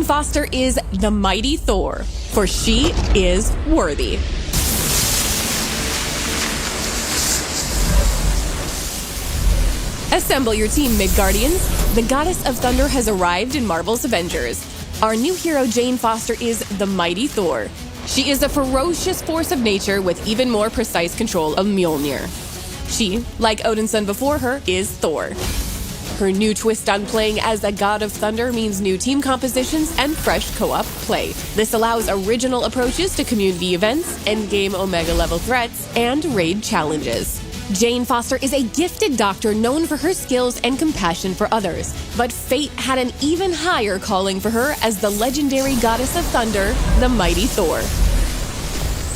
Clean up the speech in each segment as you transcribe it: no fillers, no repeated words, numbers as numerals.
Jane Foster is the Mighty Thor, for she is worthy. Assemble your team, Midgardians. The Goddess of Thunder has arrived in Marvel's Avengers. Our new hero, Jane Foster, is the Mighty Thor. She is a ferocious force of nature with even more precise control of Mjolnir. She, like Odinson before her, is Thor. Her new twist on playing as a god of thunder means new team compositions and fresh co-op play. This allows original approaches to community events, endgame Omega-level threats, and raid challenges. Jane Foster is a gifted doctor known for her skills and compassion for others, but fate had an even higher calling for her as the legendary goddess of thunder, the Mighty Thor.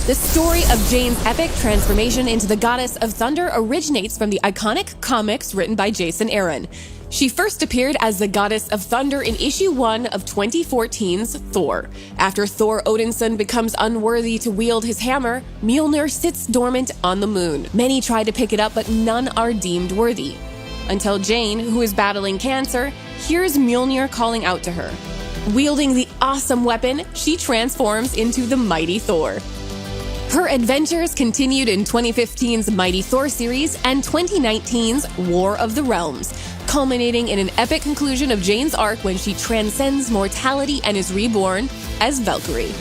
The story of Jane's epic transformation into the Goddess of Thunder originates from the iconic comics written by Jason Aaron. She first appeared as the Goddess of Thunder in issue 1 of 2014's Thor. After Thor Odinson becomes unworthy to wield his hammer, Mjolnir sits dormant on the moon. Many try to pick it up, but none are deemed worthy. Until Jane, who is battling cancer, hears Mjolnir calling out to her. Wielding the awesome weapon, she transforms into the Mighty Thor. Her adventures continued in 2015's Mighty Thor series and 2019's War of the Realms, culminating in an epic conclusion of Jane's arc when she transcends mortality and is reborn as Valkyrie.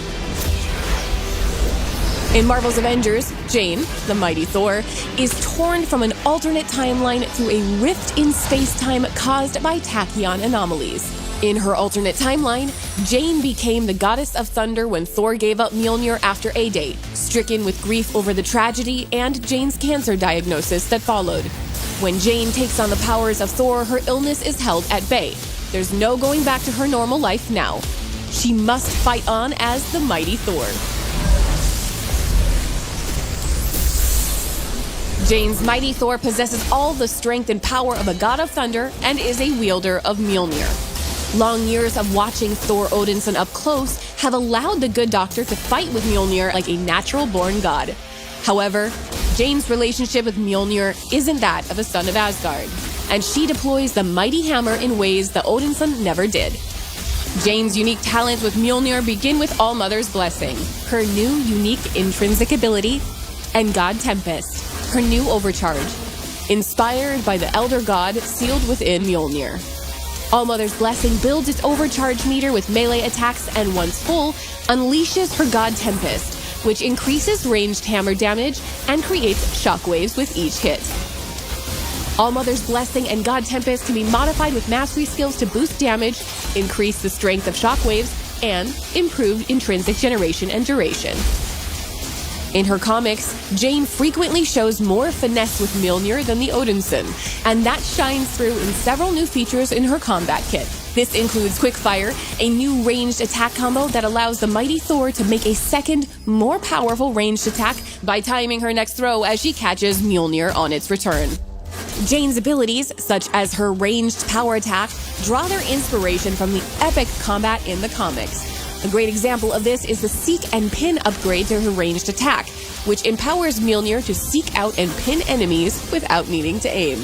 In Marvel's Avengers, Jane, the Mighty Thor, is torn from an alternate timeline through a rift in space-time caused by tachyon anomalies. In her alternate timeline, Jane became the Goddess of Thunder when Thor gave up Mjolnir after A-Day, stricken with grief over the tragedy and Jane's cancer diagnosis that followed. When Jane takes on the powers of Thor, her illness is held at bay. There's no going back to her normal life now. She must fight on as the Mighty Thor. Jane's Mighty Thor possesses all the strength and power of a god of thunder and is a wielder of Mjolnir. Long years of watching Thor Odinson up close have allowed the good doctor to fight with Mjolnir like a natural-born god. However, Jane's relationship with Mjolnir isn't that of a son of Asgard, and she deploys the mighty hammer in ways that Odinson never did. Jane's unique talents with Mjolnir begin with All-Mother's blessing, her new unique intrinsic ability, and God Tempest, her new overcharge, inspired by the Elder God sealed within Mjolnir. All-Mother's blessing builds its overcharge meter with melee attacks and once full, unleashes her God Tempest, which increases ranged hammer damage and creates shockwaves with each hit. All-Mother's blessing and God Tempest can be modified with mastery skills to boost damage, increase the strength of shockwaves, and improve intrinsic generation and duration. In her comics, Jane frequently shows more finesse with Mjolnir than the Odinson, and that shines through in several new features in her combat kit. This includes Quickfire, a new ranged attack combo that allows the Mighty Thor to make a second, more powerful ranged attack by timing her next throw as she catches Mjolnir on its return. Jane's abilities, such as her ranged power attack, draw their inspiration from the epic combat in the comics. A great example of this is the Seek and Pin upgrade to her ranged attack, which empowers Mjolnir to seek out and pin enemies without needing to aim.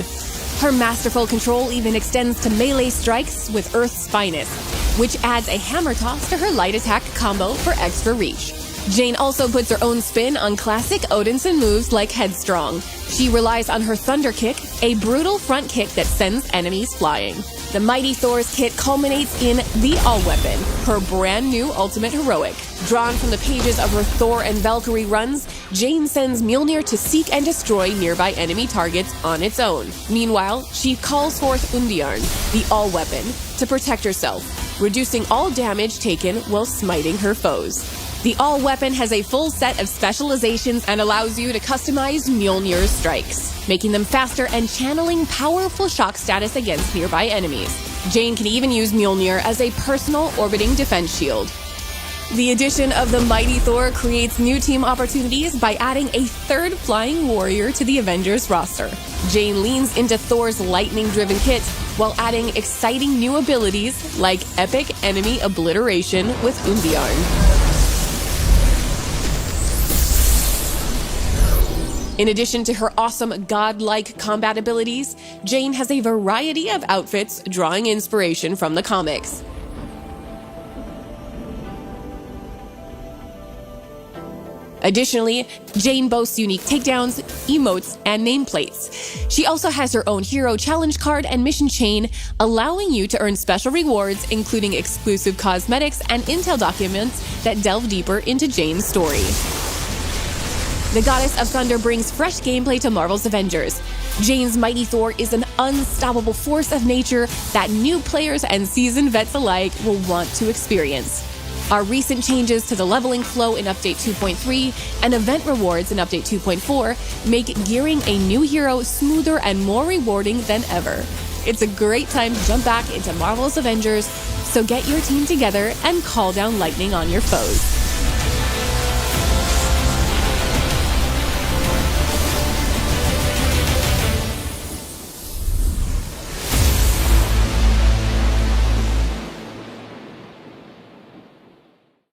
Her masterful control even extends to melee strikes with Earth's Finest, which adds a hammer toss to her light attack combo for extra reach. Jane also puts her own spin on classic Odinson moves like Headstrong. She relies on her Thunder Kick, a brutal front kick that sends enemies flying. The Mighty Thor's kit culminates in the All-Weapon, her brand new ultimate heroic. Drawn from the pages of her Thor and Valkyrie runs, Jane sends Mjolnir to seek and destroy nearby enemy targets on its own. Meanwhile, she calls forth Undiarn, the All-Weapon, to protect herself, reducing all damage taken while smiting her foes. The All-Weapon has a full set of specializations and allows you to customize Mjolnir's strikes, making them faster and channeling powerful shock status against nearby enemies. Jane can even use Mjolnir as a personal orbiting defense shield. The addition of the Mighty Thor creates new team opportunities by adding a third flying warrior to the Avengers roster. Jane leans into Thor's lightning-driven kit while adding exciting new abilities like epic enemy obliteration with Undiarn. In addition to her awesome godlike combat abilities, Jane has a variety of outfits drawing inspiration from the comics. Additionally, Jane boasts unique takedowns, emotes, and nameplates. She also has her own hero challenge card and mission chain, allowing you to earn special rewards, including exclusive cosmetics and intel documents that delve deeper into Jane's story. The Goddess of Thunder brings fresh gameplay to Marvel's Avengers. Jane's Mighty Thor is an unstoppable force of nature that new players and seasoned vets alike will want to experience. Our recent changes to the leveling flow in Update 2.3 and event rewards in Update 2.4 make gearing a new hero smoother and more rewarding than ever. It's a great time to jump back into Marvel's Avengers, so get your team together and call down lightning on your foes.